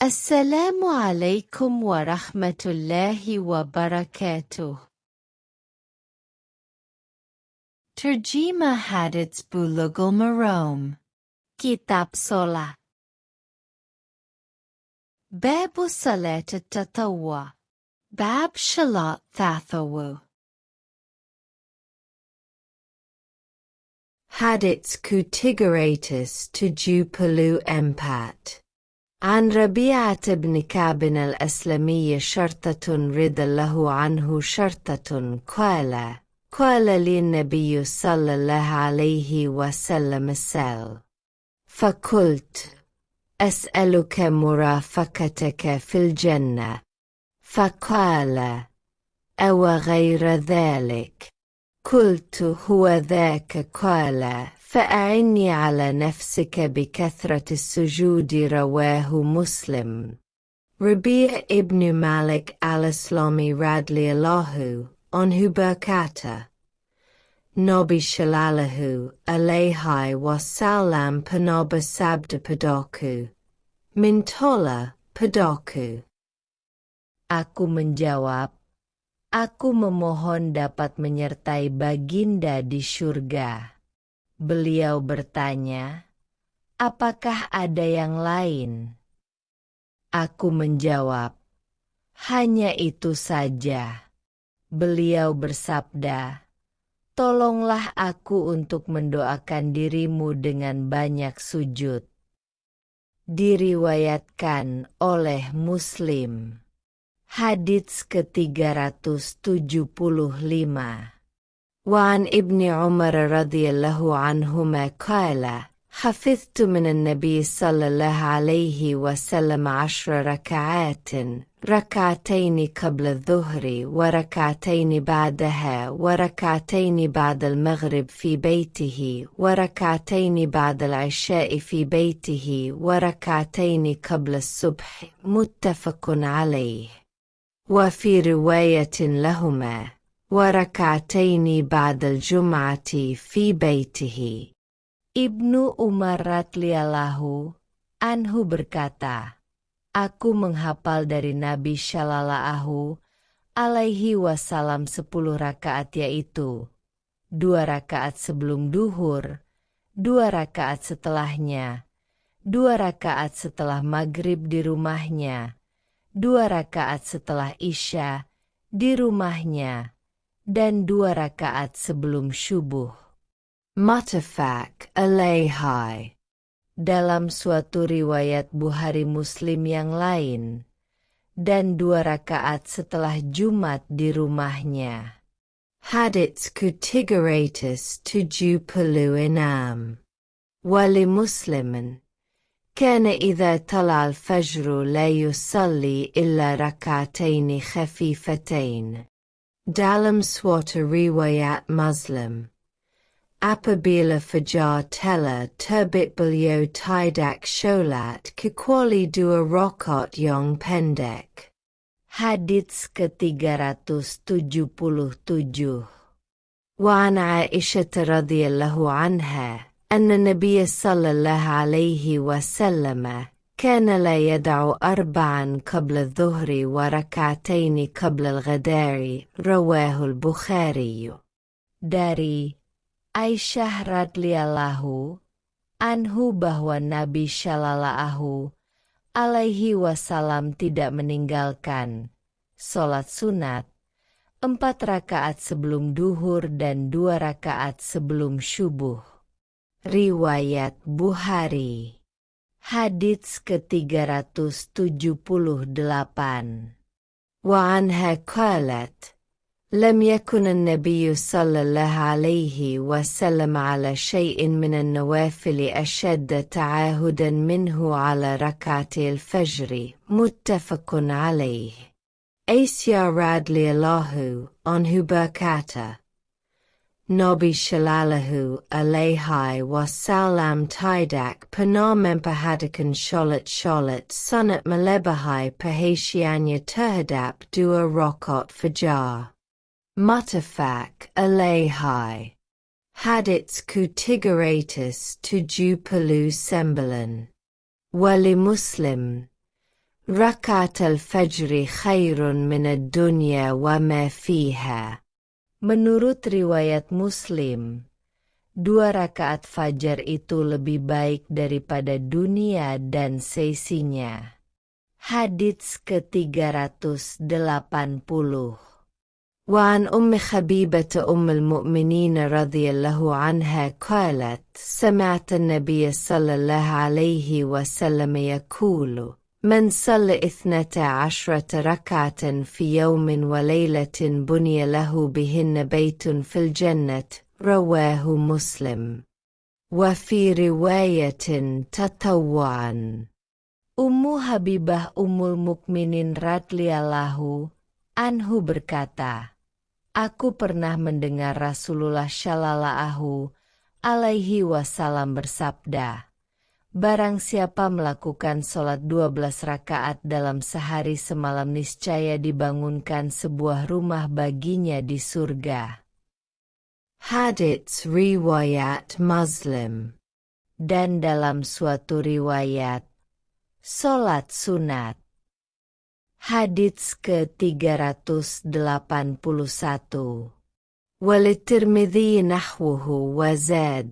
السلام عليكم ورحمة الله وبركاته. ترجمة Hadits Bulughul Maram. Kitab Salat. باب صلاة التطوع. باب صلاة التطوع. Hadits Kutigeratus Tujupulu Empat. عن ربيعة بن كعب الأسلمي شرطة رضي الله عنه شرطة قال لي النبي صلى الله عليه وسلم فقلت أسألك مرافقتك في الجنة فقال أو غير ذلك قلت هو ذاك قال فأعني على نفسك بكثرة السجود رواه مسلم. ربيع ibn Malik al-Islami radliyallahu anhu berkata, Nabi Shallallahu alaihi wasallam pernah bersabda padaku, mintalah padaku. Aku menjawab, aku memohon dapat menyertai baginda di surga. Beliau bertanya, apakah ada yang lain? Aku menjawab, hanya itu saja. Beliau bersabda, tolonglah aku untuk mendoakan dirimu dengan banyak sujud. Diriwayatkan oleh Muslim. Hadits ke-375. وعن ابن عمر رضي الله عنهما قال حفظت من النبي صلى الله عليه وسلم 10 ركعات ركعتين قبل الظهر وركعتين بعدها وركعتين بعد المغرب في بيته وركعتين بعد العشاء في بيته وركعتين قبل الصبح متفق عليه. وفي رواية لهما وركعتين بعد الجمعة في بيته. Ibnu Umar radhiyallahu anhu berkata, aku menghafal dari Nabi Shallallahu alaihi wasallam 10 rakaat yaitu 2 rakaat sebelum duhur, 2 rakaat setelahnya, 2 rakaat setelah maghrib di rumahnya, 2 rakaat setelah isya di rumahnya, dan 2 rakaat sebelum syubuh. Muttafaq alaihi. Dalam suatu riwayat Bukhari Muslim yang lain, dan 2 rakaat setelah Jumat di rumahnya. Hadits Kutigeratus 76. Wali Muslimin. كان إذا طلع الفجر لا يصلي إلا ركعتين خفيفتين. Dalam suatu riwayat Muslim. Apabila fajar telah terbit beliau tidak sholat kecuali 2 rakaat yang pendek. Hadits ke-377. وعن عائشة رضي الله عنها أن النبي صلى الله عليه وسلم كان لا يدع 4 قبل الظهر وركعتين قبل الغداء رواه البخاري. Dari Aisyah radhiyallahu anhu bahwa Nabi Shallallahu alaihi wasallam tidak meninggalkan sholat sunat 4 rakaat sebelum duhur dan 2 rakaat sebelum syubuh. Riwayat Bukhari. Hadits ke-378. وعنها قالت لم يكن النبي صلى الله عليه وسلم على شيء من النوافل أشد تعاهدا منه على ركعتي الفجر متفق عليه. Aisyah radhiyallahu anhu berkata, Nabi Shallallahu alaihi wasallam tidak pernah memperhatikan sholat sunat melebihi perhatiannya terhadap 2 rakaat fajar. Muttafaq alaihi. Hadits Kutigeratus 79. Wali Muslim. ركعة الفجر خير من الدنيا وما فيها. Menurut riwayat Muslim, 2 rakaat fajar itu lebih baik daripada dunia dan seisinya. Hadits ke-380. وعن أم خبيبة أم المؤمنين رضي الله عنها قالت: سمعت النبي صلى الله عليه وسلم يقول: من صلى 12 ركعة في يوم وليلة بني له بهن بيت في الجنة. رواه مسلم. وفي رواية تطوعا. Ummu Habibah Ummul Mukminin radhiyallahu anhu berkata, aku pernah mendengar Rasulullah shallallahu alaihi wasallam bersabda, barang siapa melakukan sholat 12 rakaat dalam sehari semalam niscaya dibangunkan sebuah rumah baginya di surga. Hadits riwayat Muslim. Dan dalam suatu riwayat, sholat sunat. Hadits ke-381. وللترمذي نحوه وزاد: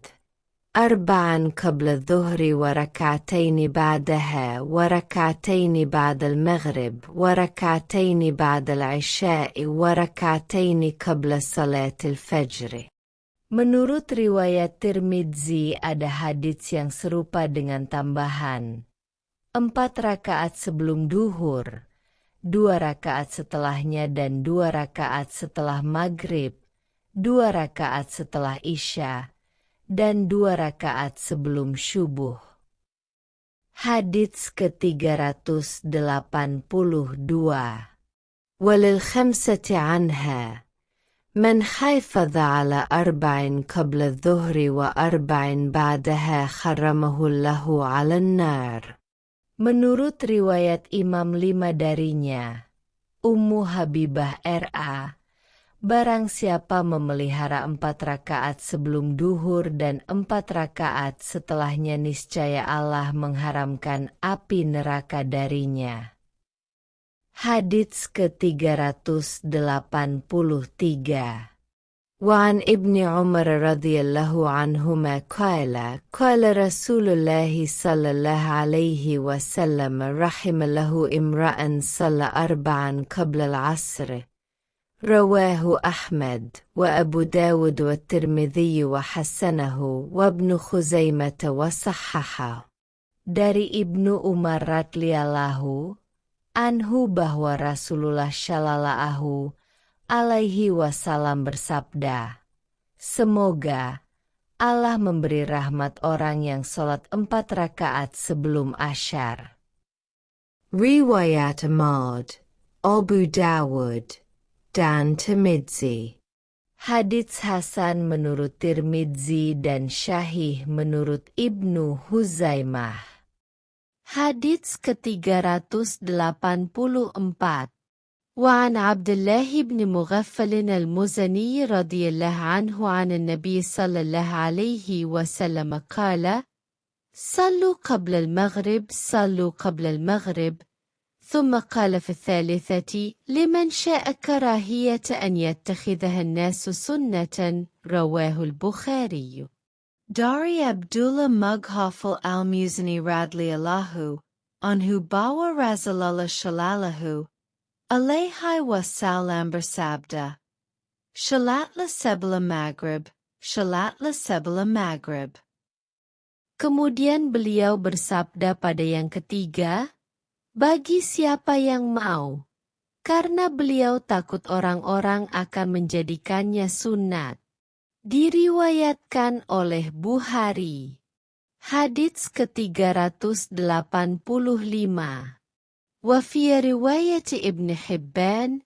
4 قبل الظهر وركعتين بعدها وركعتين بعد المغرب وركعتين بعد العشاء وركعتين قبل صلاة الفجر. Menurut riwayat Tirmidzi ada hadits yang serupa dengan tambahan 4 rakaat sebelum duhur, 2 rakaat setelahnya dan 2 rakaat setelah maghrib, 2 rakaat setelah isya, dan 2 rakaat sebelum syubuh. Hadits ke-382. وللخمسة عنها: من حافظ على 4 قبل الظهر و4 بعدها حرمه الله على النار. Menurut riwayat Imam 5 darinya, Ummu Habibah R.A., barang siapa memelihara 4 rakaat sebelum duhur dan 4 rakaat setelahnya niscaya Allah mengharamkan api neraka darinya. Hadits ke-383. وعن ابن عمر رضي الله عنهما قال: قال رسول الله صلى الله عليه وسلم: رحم له امرأ صلى 4 قبل العصر. رواه أحمد وأبو داود والترمذي وحسنه وابن خزيمة وصححه. Dari Ibnu Umar radhiyallahu anhu bahwa Rasulullah shallallahu alaihi wasallam bersabda, semoga Allah memberi rahmat orang yang sholat 4 rakaat sebelum asyar. Riwayat Ahmad, Abu Dawud, dan Tirmidzi. Hadits Hasan menurut Tirmidzi dan Syahih menurut Ibnu Huzaimah. Hadits ke-384. وعن عبد الله بن مغفل المزني رضي الله عنه عن النبي صلى الله عليه وسلم قال: صلوا قبل المغرب صلوا قبل المغرب. ثم قال في الثالثة: لمن شاء كراهية أن يتخذها الناس سنة. رواه البخاري. Dari Abdullah Mughafal al-Muzani radhiyallahu anhu bahwa Rasulullah shallallahu alaihi wasallam bersabda, shalatlah sebelum maghrib, shalatlah sebelum maghrib. Kemudian beliau bersabda pada yang ketiga, bagi siapa yang mau, karena beliau takut orang-orang akan menjadikannya sunat. Diriwayatkan oleh Bukhari. Hadits ke-385. وفي رواية ابن حبان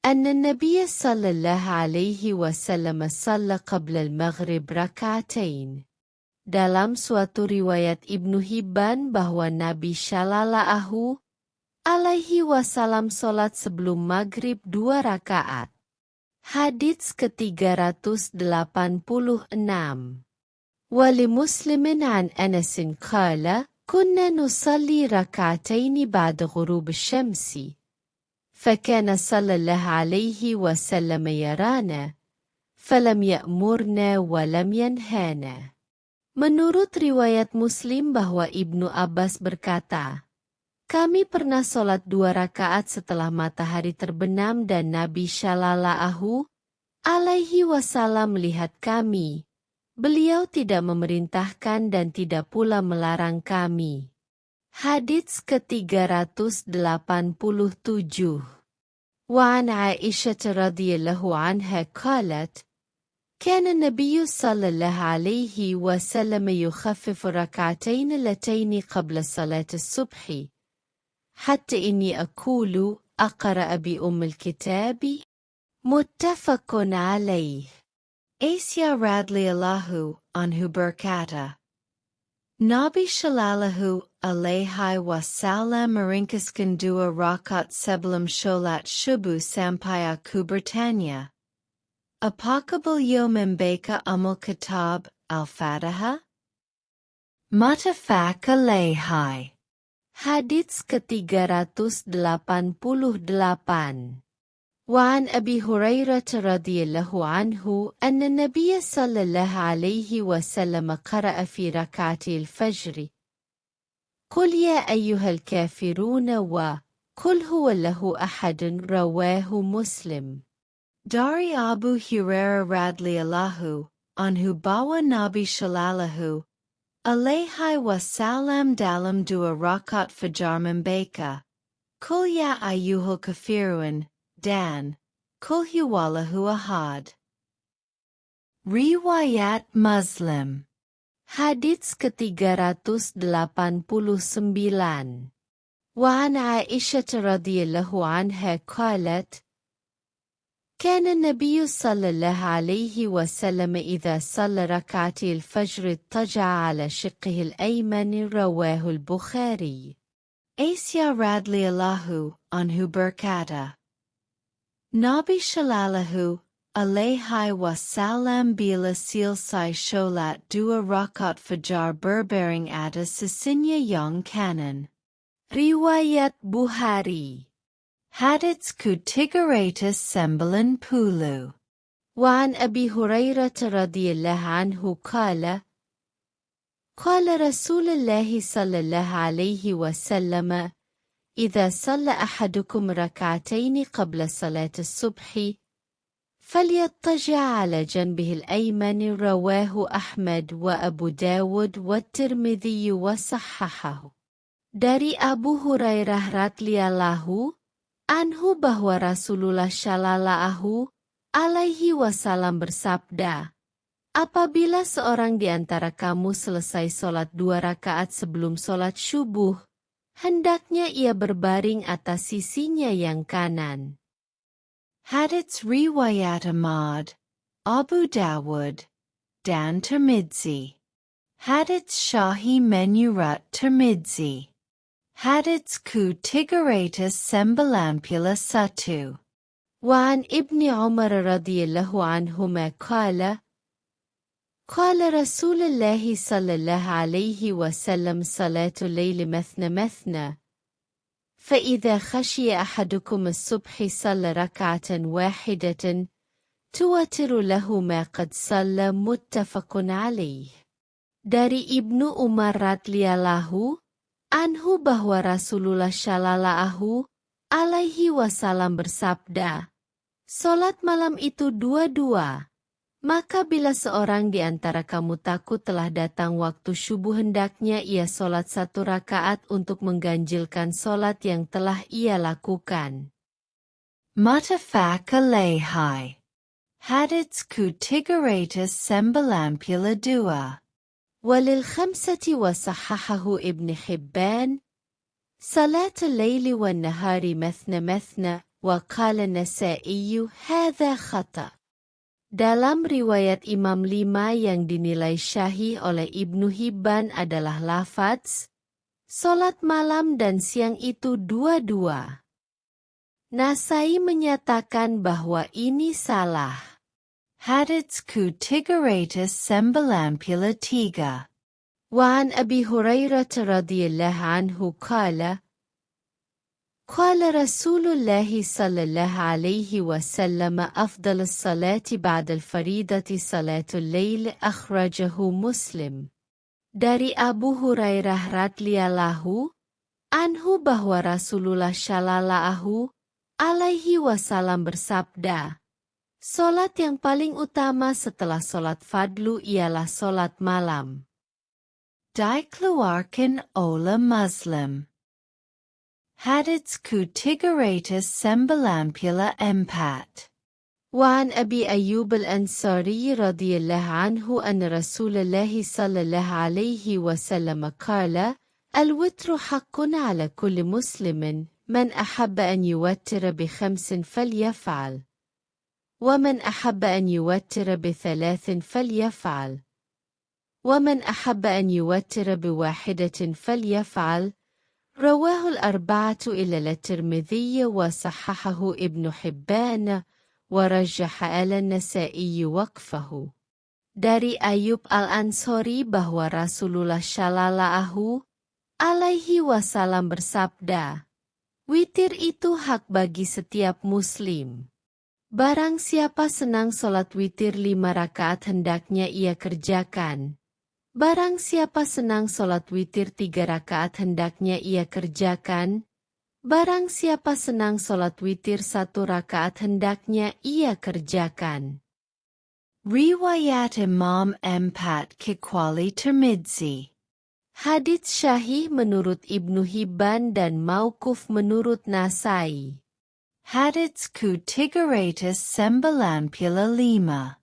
أن النبي صلى الله عليه وسلم صلى قبل المغرب ركعتين. Dalam suatu riwayat Ibnu Hibban bahwa Nabi Shallallahu alaihi wasallam sholat sebelum maghrib 2 rakaat. Hadits ke-386. Wali Muslimin an Anasin qala كنا نصلي ركعتين بعد غروب الشمس، فكان صلى الله عليه وسلم يرانا، فلم يأمرنا ولم ينهانا. Menurut riwayat Muslim bahwa Ibnu Abbas berkata, kami pernah sholat 2 rakaat setelah matahari terbenam dan Nabi Shallallahu alaihi wasallam melihat kami. Beliau tidak memerintahkan dan tidak pula melarang kami. Hadits ke-387. Wa an Aisyah radhiyallahu anha qalat, كان النبي صلى الله عليه وسلم يخفف ركعتين اللتين قبل صلاة الصبح حتى إني أقول أقرأ بأم الكتاب. متفق عليه. Aisyah radhiyallahu anhu berkata, Nabi Shallallahu alaihi wasallam meringkaskan 2 rakaat sebelum sholat subuh sampai aku bertanya, apakah beliau membaca Kitab Al-Fatihah? Muttafaq alaihi. Hadits ke-388. وعن أبي هريرة رضي الله عنه أن النبي صلى الله عليه وسلم قرأ في ركعتي الفجر قل يا أيها الكافرون وقل هو الله أحد رواه مسلم. Dari Abu Hurairah radhiyallahu anhu bahwa Nabi Shallallahu alaihi wasallam dalam 2 rakaat fajar membaca Qul ya ayyuhal kafirun dan Qul huwallahu ahad. Riwayat Muslim. Hadits ke-389. Wa an Aisyah radhiyallahu anha qalat, كان النبي صلى الله عليه وسلم إذا صلى ركعتي الفجر اضطجع على شقه الأيمن رواه البخاري. Aisyah radhiyallahu anhu berkata, Nabi Shallallahu alaihi wasallam bila selesai sholat 2 rakaat fajar berbaring atas sisinya yang kanan. Riwayat Bukhari. Hadits ke-390. وعن أبي هريرة رضي الله عنه قال قال رسول الله صلى الله عليه وسلم إذا صلى أحدكم ركعتين قبل صلاة الصبح فليضطجع على جنبه الأيمن رواه أحمد وأبو داود والترمذي وصححه. Dari Abu Hurairah radhiyallahu anhu bahwa Rasulullah Shallallahu alaihi wasallam bersabda, apabila seorang di antara kamu selesai sholat 2 rakaat sebelum sholat subuh, hendaknya ia berbaring atas sisinya yang kanan. Hadits riwayat Ahmad, Abu Dawud, dan Tirmidzi. Hadits Shahi Menurat Tirmidzi. Hadits ke-391. وعن ابن عمر رضي الله عنهما قال قال رسول الله صلى الله عليه وسلم صلاة الليل مثنى مثنى فإذا خشي أحدكم الصبح صلى ركعة واحدة توتر له ما قد صلى متفق عليه. Dari Ibnu Umar radhiyallahu anhu bahwa Rasulullah Shallallahu alaihi wasallam bersabda, Solat malam itu 2-2, maka bila seorang di antara kamu takut telah datang waktu subuh hendaknya ia solat 1 rakaat untuk mengganjilkan solat yang telah ia lakukan. Muttafaq alaihi. Hadits ke-392. وللخمسة وصححه ابن حبان صلاة الليل والنهار مثنى مثنى وقال النسائي هذا خطأ. Dalam riwayat Imam 5 yang dinilai syahih oleh Ibnu Hibban adalah lafaz solat malam dan siang itu 2-2. Nasai menyatakan bahwa ini salah. Hadits ke-393. وعن أبي هريرة رضي الله عنه قال قال رسول الله صلى الله عليه وسلم أفضل الصلاة بعد الفريضة صلاة الليل أخرجه مسلم. Dari Abu Hurairah radhiyallahu anhu bahwa Rasulullah shallallahu alaihi wasallam bersabda, solat yang paling utama setelah solat fardlu ialah solat malam. Dikeluarkan oleh Muslim. Hadits Tigeratus 94. وعن أبي أيوب الأنصاري رضي الله عنه أن رسول الله صلى الله عليه وسلم قال الوتر حق على كل مسلم من أحب أن يوتر ب5 فليفعل ومن أحب أن يوتر ب3 فليفعل ومن أحب أن يوتر ب1 فليفعل. رواه الأربعة إلا الترمذي وصححه ابن حبان ورجح النسائي وقفه. Dari Ayub al-Ansori bahwa Rasulullah shallallahu alaihi wasallam bersabda, witir itu hak bagi setiap muslim. Barang siapa senang solat witir 5 rakaat hendaknya ia kerjakan. Barang siapa senang solat witir 3 rakaat hendaknya ia kerjakan. Barang siapa senang solat witir 1 rakaat hendaknya ia kerjakan. Riwayat Imam Empat kecuali Tirmidzi. Hadits syahih menurut Ibnu Hibban dan mauquf menurut Nasai. Hadits Tigeratus 95.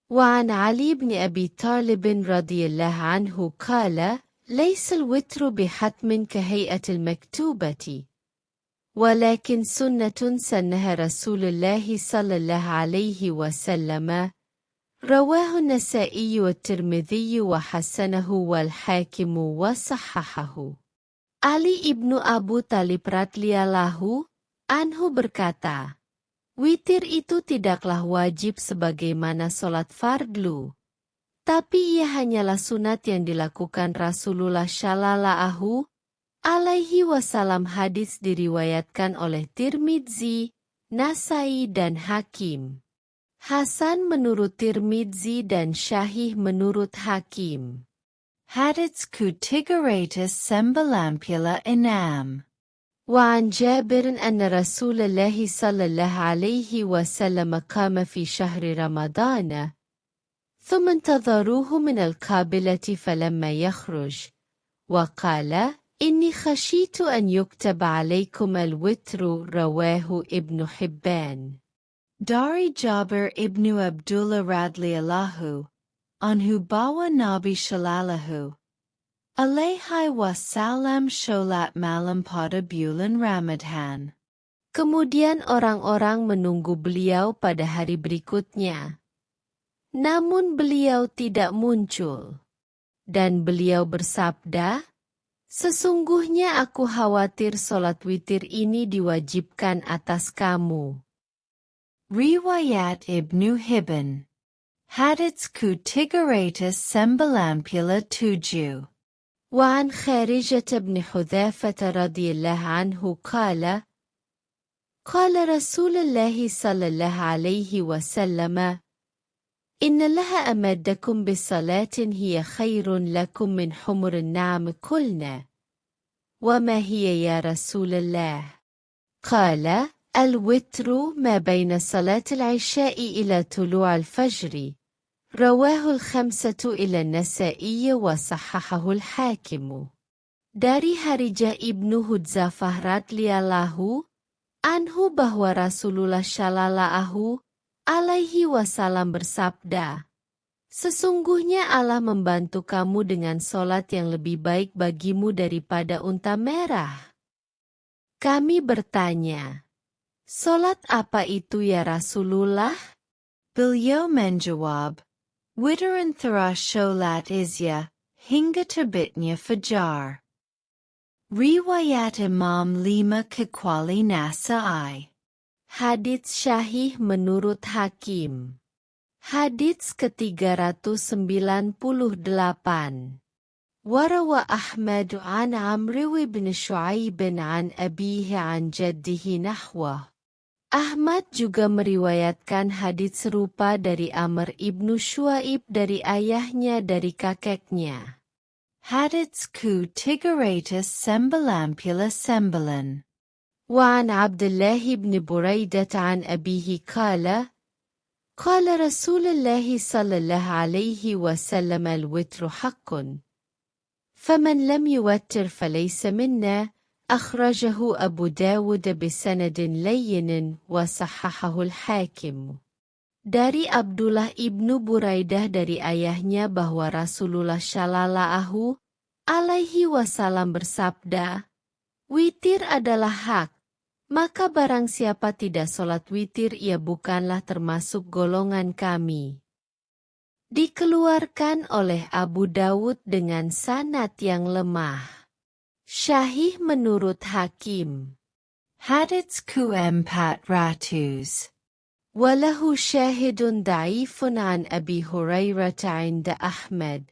وعن علي بن أبي طالب رضي الله عنه قال ليس الوتر بحتم كهيئة المكتوبة ولكن سنة سنها رسول الله صلى الله عليه وسلم. رواه النسائي والترمذي وحسنه والحاكم وصححه. Ali ibnu Abu Talib radhiyallahu anhu berkata, witir itu tidaklah wajib sebagaimana solat fardlu, tapi ia hanyalah sunat yang dilakukan Rasulullah shallallahu alaihi wasallam. Hadis diriwayatkan oleh Tirmidzi, Nasai dan Hakim. Hasan menurut Tirmidzi dan Syahih menurut Hakim. Hadits Tigeratus 96. وعن جابر أن رسول الله صلى الله عليه وسلم قام في شهر رمضان ثم انتظروه من القابلة فلما يخرج وقال إني خشيت أن يكتب عليكم الوتر. رواه ابن حبان. Dari Jabir ibnu Abdullah radhiyallahu anhu bahwa Nabi Shallallahu alaihi wasallam sholat malam pada bulan Ramadhan. Kemudian orang-orang menunggu beliau pada hari berikutnya. Namun beliau tidak muncul. Dan beliau bersabda, sesungguhnya aku khawatir solat witir ini diwajibkan atas kamu. Riwayat Ibnu Hibban. Hadits Tigeratus 97. وعن خارجة بن حذافة رضي الله عنه قال قال رسول الله صلى الله عليه وسلم إن الله أمدكم بصلاة هي خير لكم من حمر النعم. قلنا وما هي يا رسول الله؟ قال الوتر ما بين صلاة العشاء إلى طلوع الفجر. رواه الخمسة إلى النسائي وصححه الحاكم. Dari Harijah ibnu Hudzafah radhiyallahu anhu bahwa Rasulullah shallallahu alaihi wasallam bersabda, sesungguhnya Allah membantu kamu dengan solat yang lebih baik bagimu daripada unta merah. Kami bertanya, solat apa itu ya Rasulullah? Beliau menjawab, witir antara sholat isya hingga terbitnya fajar. Riwayat Imam 5 kecuali Nasai. Hadits syahih menurut Hakim. Hadits ke-398. وروى أحمد عن عمرو بن شعيب عن أبيه عن جده نحوه. Ahmad juga meriwayatkan hadits serupa dari Amr ibnu Shu'aib dari ayahnya dari kakeknya. Hadits ku tigaratus sembalampula sembalan. وعن عبد الله بن بريدة عن أبيه قال رسول الله صلى الله عليه وسلم الوتر حق فمن لم يوتر فليس منا أخرجه أبو داود بسند لين وصححه الحاكم. Dari Abdullah ibnu Buraidah dari ayahnya bahwa Rasulullah Shallallahu alaihi wasallam bersabda, witir adalah hak, maka barang siapa tidak sholat witir ia bukanlah termasuk golongan kami. Dikeluarkan oleh Abu Dawud dengan sanad yang lemah. Syahih menurut Hakim. Hadits ku 400. Walahu syahidun da'ifun an Abi Hurairah 'inda Ahmad.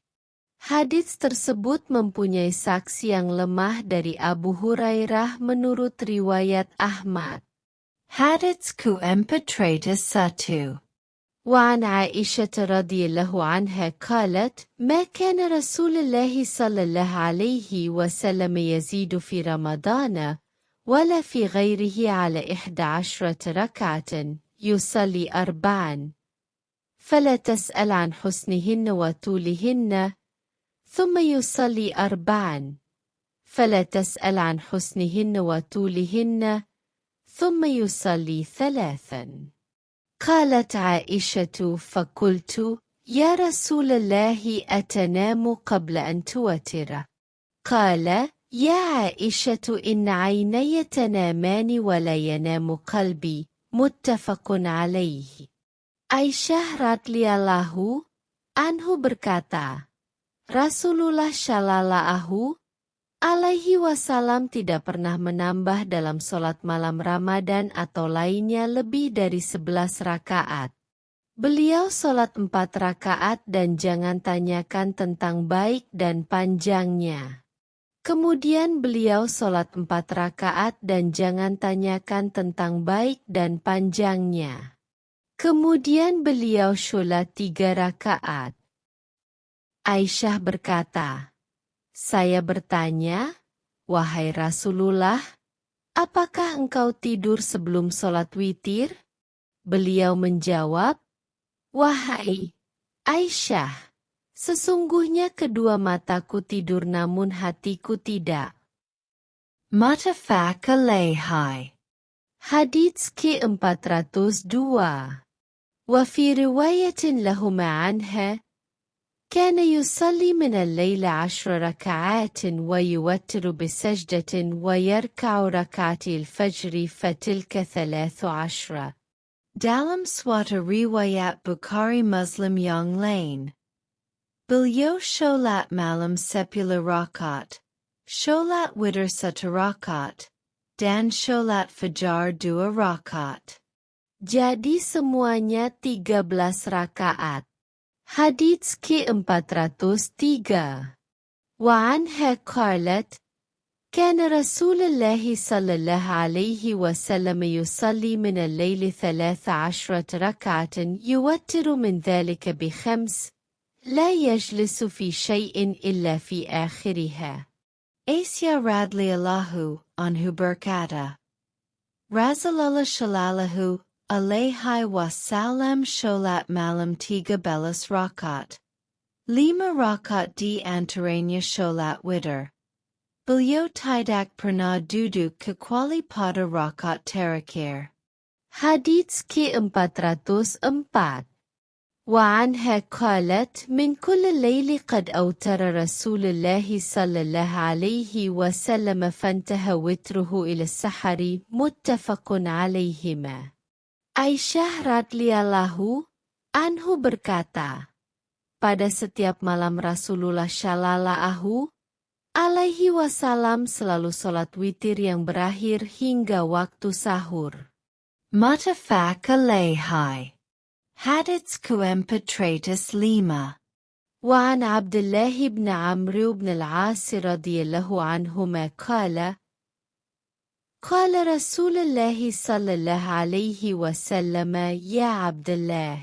Hadits tersebut mempunyai saksi yang lemah dari Abu Hurairah menurut riwayat Ahmad. Hadits ku 401. وعن عائشة رضي الله عنها قالت ما كان رسول الله صلى الله عليه وسلم يزيد في رمضان ولا في غيره على 11 ركعة يصلي 4 فلا تسأل عن حسنهن وطولهن ثم يصلي 4 فلا تسأل عن حسنهن وطولهن ثم يصلي 3. قالت عائشة فقلت يا رسول الله أتنام قبل أن توتر؟ قال يا عائشة إن عيني تنامان ولا ينام قلبي متفق عليه. Aisyah radhiyallahu anhu berkata, Rasulullah Shallallahu alaihi wasallam tidak pernah menambah dalam sholat malam Ramadan atau lainnya lebih dari 11 rakaat. Beliau sholat 4 rakaat dan jangan tanyakan tentang baik dan panjangnya. Kemudian beliau sholat 4 rakaat dan jangan tanyakan tentang baik dan panjangnya. Kemudian beliau sholat 3 rakaat. Aisyah berkata, saya bertanya, wahai Rasulullah, apakah engkau tidur sebelum sholat witir? Beliau menjawab, wahai Aisyah, sesungguhnya kedua mataku tidur namun hatiku tidak. Muttafaq alaih. Hadits ke-402. Wa fi riwayatin lahuma anha, كان يصلي من الليل 10 ركعات ويوتر بسجدة ويركع ركعتي الفجر فتلك 13. Dalam suatu riwayat Bukhari Muslim yang lain, beliau sholat malam 10 rakaat, sholat witir 1 rakaat, dan sholat fajar 2 rakaat. Jadi semuanya 13 rakaat. Hadits ke-403. Wa anha qalat, kana Rasulullah sallallahu alaihi wasallam yusalli min al-layli 13 rak'atan yuwattiru min dhalika bi-5 la yajlisu fi shay'in illa fi akhiriha. Aisyah radhiyallahu anhu berkata, Rasulullah shallallahu alaihi wasallam sholat malam 13 rakaat. 5 rakaat di antaranya sholat witir. Beliau tidak pernah duduk kecuali pada rakaat terakhir. Hadits ke-404. Wa anha qalat min kulli layli qad awtara Rasulullah sallallahu alaihi wasallam fantaha witruhu ila sahari muttafaqun alaihima. Aisyah radhiyallahu anhu berkata, pada setiap malam Rasulullah Shallallahu alaihi wasallam selalu sholat witir yang berakhir hingga waktu sahur. Muttafaq alaihi. Hadits ke-405. وعن عبد الله بن عمرو بن العاص رضي الله عنهما قال قال رسول الله صلى الله عليه وسلم يا عبد الله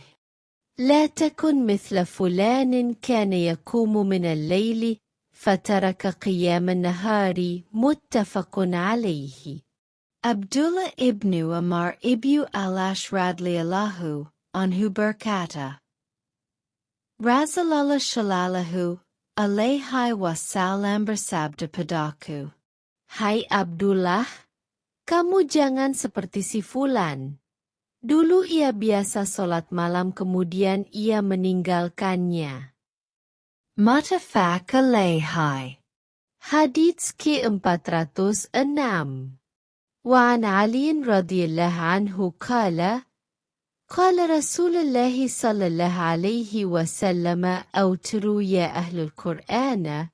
لا تكن مثل فلان كان يقوم من الليل فترك قيام النهار متفق عليه. Abdullah ibn Umar ibn al-Ash radhiyallahu anhu berkata, Rasulullah shallallahu alaihi wasallam bersabda padaku, Hai Abdullah, kamu jangan seperti si Fulan. Dulu ia biasa sholat malam kemudian ia meninggalkannya. Muttafaq alaihi. Hadits ke-406. وعن علي رضي الله عنه قال قال رسول الله صلى الله عليه وسلم أوتروا يا أهل القرآن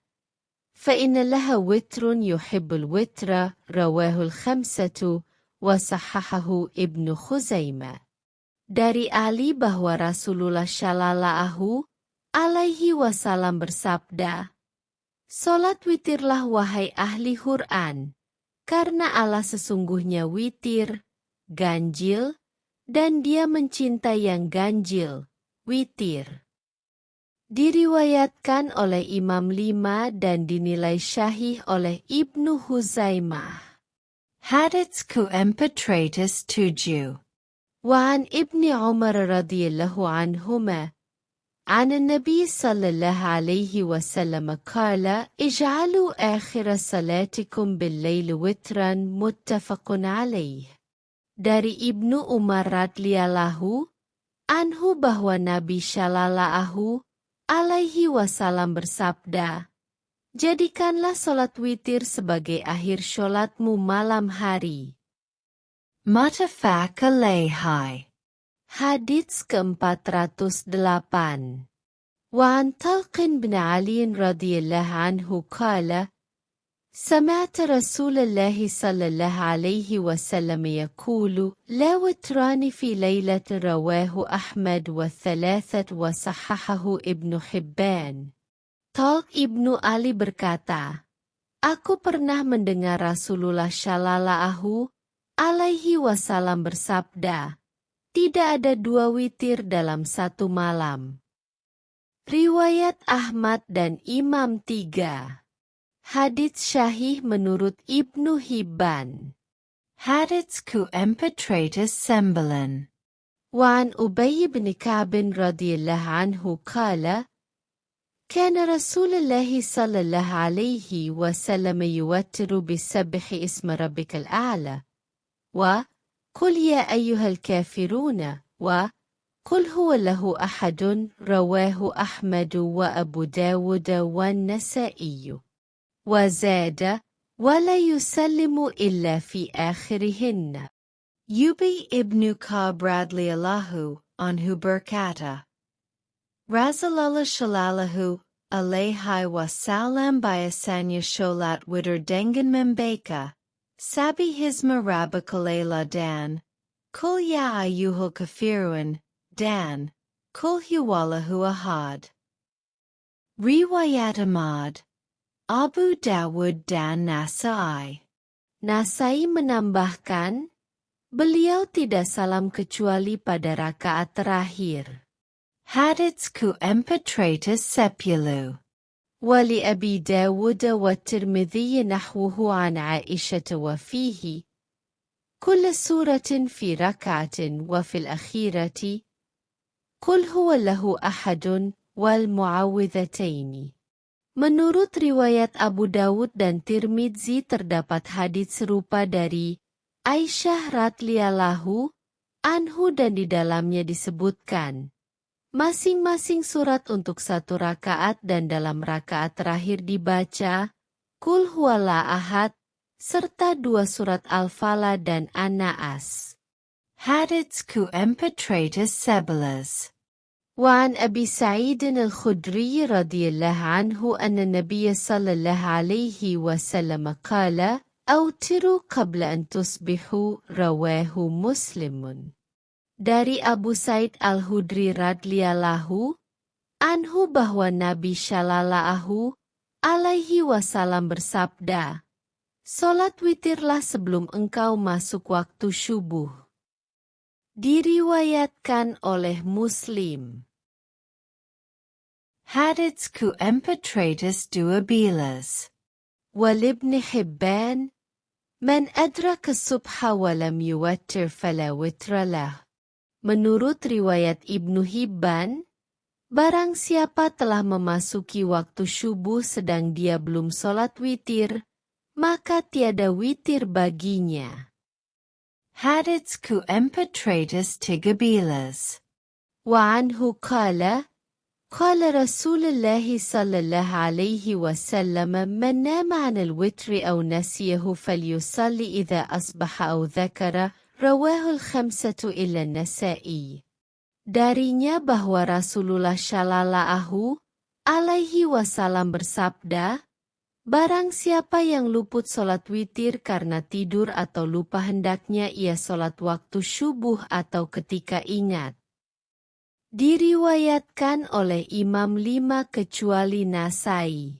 فإن لها وتر يحب الوتر رواه الخمسة وصححه ابن خزيمة. Dari Ali bahwa Rasulullah Shallallahu alaihi wasallam bersabda, Salat witirlah wahai ahli Quran, karena Allah sesungguhnya witir, ganjil, dan Dia mencintai yang ganjil, witir. Diriwayatkan oleh Imam 5 dan dinilai syahih oleh Ibnu Huzaimah. Hadits ke-407. وعن ابن عمر رضي الله عنهما عن النبي صلى الله عليه وسلم قال اجعلوا آخر صلاتكم بالليل وترا متفق عليه. Dari Ibnu Umar radhiyallahu anhu bahwa Nabi Shallallahu alaihi wasallam bersabda, jadikanlah sholat witir sebagai akhir sholatmu malam hari. Muttafaq alaihi. Hadits ke-408. وعن طلق بن علي رضي الله عنه قال سمعت رسول الله صلى الله عليه وسلم يقول لا وتران في ليلة رواه أحمد والثلاثة وصححه ابن حبان. Talq ibnu Ali berkata, Aku pernah mendengar Rasulullah Shallallahu alaihi wasallam bersabda, tidak ada 2 witir dalam satu malam. Riwayat Ahmad dan Imam 3. Hadits syahih menurut Ibnu Hibban. Hadits ke-409. وعن أبي بن كعب رضي الله عنه قال كان رسول الله صلى الله عليه وسلم يوتر بسبح اسم ربك الأعلى وقل يا أيها الكافرون وقل هو له أحد رواه أحمد وأبو داود والنسائي وزاد ولا يسلم إلا في آخرهن. Ubay ibn Ka'b radhiyallahu anhu berkata, Rasulullah shallallahu alaihi wasallam biasanya sholat witir dengan membaca Sabi Hisma Rabbakalayla dan Kul ya ayyuhal kafirun dan Kul huwallahu ahad. Riwayat Ahmad, Abu Dawud dan Nasai. Nasai menambahkan, beliau tidak salam kecuali pada rakaat terakhir. Hadits ke-410. ولأبي داود والترمذي نحوه عن عائشة وفيه كل سورة في ركعة وفي الأخيرة قل هو له أحد والمعوذتين. Menurut riwayat Abu Dawud dan Tirmidzi terdapat hadits serupa dari Aisyah radhiyallahu anhu dan di dalamnya disebutkan masing-masing surat untuk satu rakaat dan dalam rakaat terakhir dibaca Qul huwallahu ahad serta 2 surat Al-Falaq dan An-Naas. Hadits ke-411. وعن أبي سعيد الخدري رضي الله عنه أن النبي صلى الله عليه وسلم قال أوتروا قبل أن تصبحوا رواه مسلم. Dari Abu Sa'id Al-Khudri radhiyallahu anhu bahwa Nabi Shallallahu alaihi wasallam bersabda, "Solat witirlah sebelum engkau masuk waktu syubuh." Diriwayatkan oleh Muslim. Hadits ku empetratus dua bilas. Walibni Hibban, man adraka subha walam yuwattir fala witralah. Menurut riwayat Ibnu Hibban, barang siapa telah memasuki waktu syubuh sedang dia belum sholat witir, maka tiada witir baginya. Hadits ku empetratus tiga bilas. Wa anhu qala Rasulullah sallallahu alaihi wasallam man nama 'anil witri aw nasiyahu falyusalli idza asbaha aw dzakara, rawahul khamsatu illa Nasa'i. Darinya bahwa Rasulullah Shallallahu alaihi wasallam bersabda, barang siapa yang luput sholat witir karena tidur atau lupa hendaknya ia sholat waktu syubuh atau ketika ingat. Diriwayatkan oleh Imam 5 kecuali Nasai.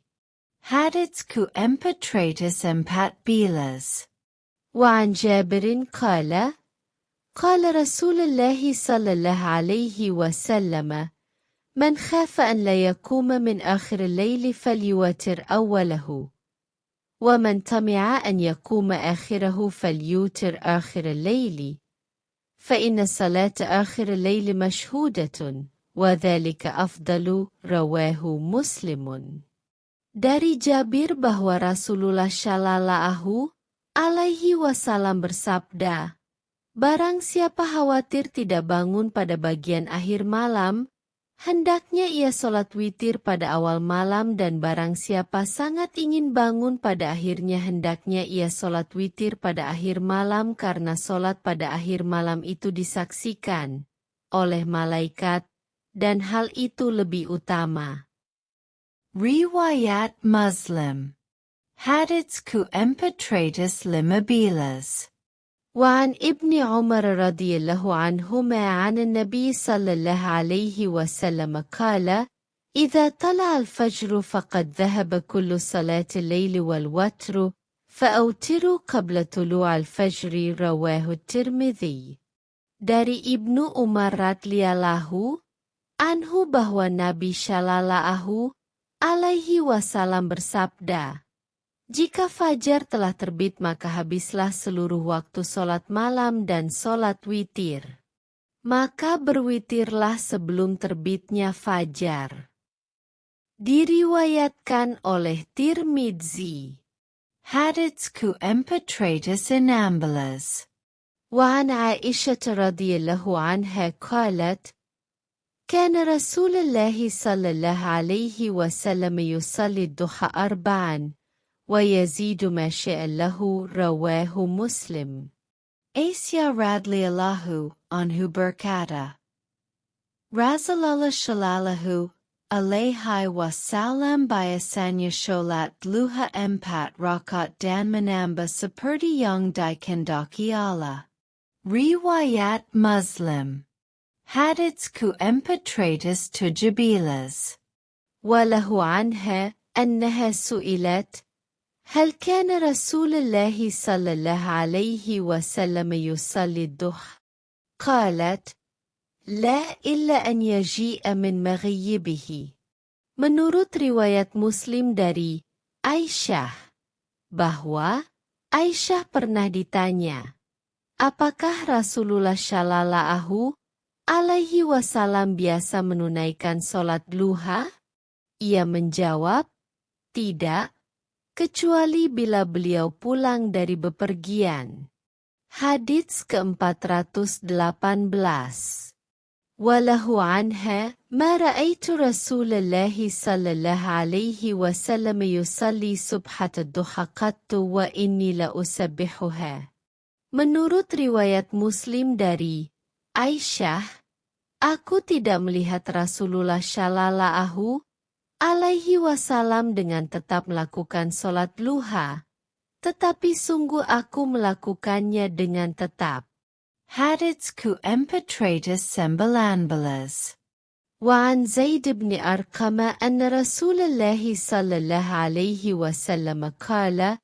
Hadits ku empetratus empat bilas. Wa an Jabirin qala Rasulullah sallallahu alaihi wasallam, man khafa an la yakuma min akhir al-layl falyuwatir awwalahu, wa man tami'a an yakuma akhirahu falyutir akhir al-layl. فإن صلاة آخر الليل مشهودة وذلك أفضل رواه مسلم. Dari Jabir bahwa Rasulullah Shallallahu alaihi wasallam bersabda, barang siapa khawatir tidak bangun pada bagian akhir malam, hendaknya ia sholat witir pada awal malam, dan barang siapa sangat ingin bangun pada akhirnya hendaknya ia sholat witir pada akhir malam, karena sholat pada akhir malam itu disaksikan oleh malaikat, dan hal itu lebih utama. Riwayat Muslim. Hadits ku empetratus lima bilas. وعن ابن عمر رضي الله عنهما عن النبي صلى الله عليه وسلم قال: إذا طلع الفجر فقد ذهب كل صلاة الليل والوتر فأوتروا قبل طلوع الفجر، رواه الترمذي. Dari Ibnu Umar radhiyallahu anhu bahwa Nabi Shallallahu alaihi wasallam bersabda, jika fajar telah terbit maka habislah seluruh waktu sholat malam dan sholat witir. Maka berwitirlah sebelum terbitnya fajar. Diriwayatkan oleh Tirmidzi. Hadits ku empetratus inambulas. Wa an Aisyah radhiyallahu anha qalat, kana Rasulullah sallallahu alaihi wasallam yusalli duha arba'an ويزيد ما شاء له، رواه مسلم. Aisyah radhiyallahu anhu berkata, Rasulullah Shallallahu alaihi wasallam biasanya sholat duha 4 rakaat dan menambah seperti yang dikehendaki Allah. Riwayat Muslim. Hadits ku empetratus 7 bilas. Walahu anha annaha su'ilat, هل كان رسول الله صلى الله عليه وسلم يصلي الضحى؟ قالت: لا إلا أن يجيء من مغيبه. Menurut riwayat Muslim dari Aisyah, bahwa Aisyah pernah ditanya, apakah Rasulullah Shallallahu alaihi wasallam biasa menunaikan sholat duha? Ia menjawab, tidak, kecuali bila beliau pulang dari bepergian. Hadits ke-418. Walahu anha, ma ra'aitu Rasulullah sallallahu alaihi wasallam yusalli subhat ad-duha qattu wa inni la usabbihuha. Menurut riwayat Muslim dari Aisyah, aku tidak melihat Rasulullah Shallallahu alaihi wasallam dengan tetap melakukan sholat duha, tetapi sungguh aku melakukannya dengan tetap. Hadits ku empetratus 19. وعن زيد بن أرقم أن رسول الله صلى الله عليه وسلم قال: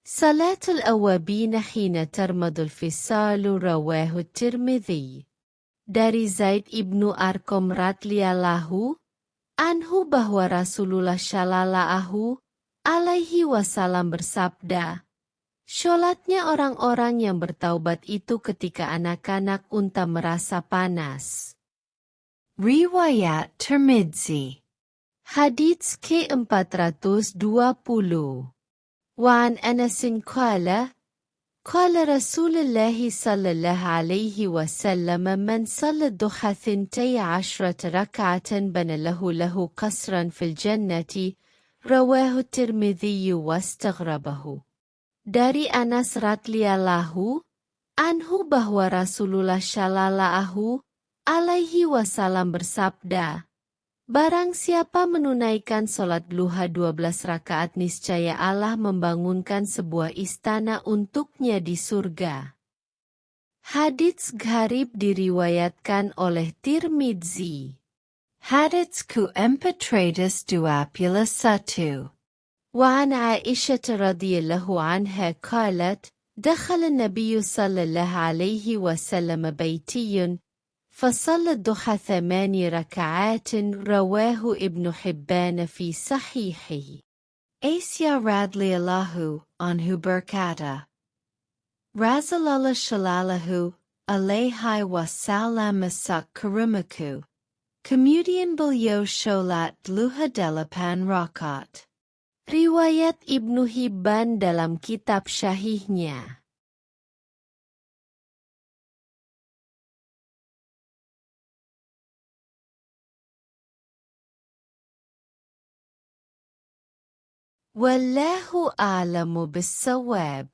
صلاة الأوابين حين ترمض الفصال. رواه الترمذي. Dari Zaid ibnu Arqam radhiyallahu anhu bahwa Rasulullah shallallahu alaihi wasallam bersabda, sholatnya orang-orang yang bertaubat itu ketika anak-anak unta merasa panas. Riwayat Tirmidzi. Hadits ke-420. Wa an Anasin qala قال رسول الله صلى الله عليه وسلم من صلى الضحى 12 ركعة بنى له قصرا في الجنة. رواه الترمذي واستغربه. Dari Anas radhiyallahu anhu bahwa Rasulullah shallallahu alaihi wasallam bersabda, barang siapa menunaikan sholat duha 12 rakaat niscaya Allah membangunkan sebuah istana untuknya di surga. Hadits gharib diriwayatkan oleh Tirmidzi. Hadits ke-421. وعن عائشة رضي الله عنها قالت: دخل النبي صلى الله عليه وسلم بيتي فصلى الضحى 8 ركعات. رواه ابن حبان في صحيحه. Aisyah radhiyallahu anhu berkata, Rasulullah shallallahu alaihi wasallam masak ke rumahku. Kemudian beliau sholat duha 8 rakaat. Riwayat Ibnu Hibban dalam kitab Syahihnya. Wallahu a'lamu bis-shawab.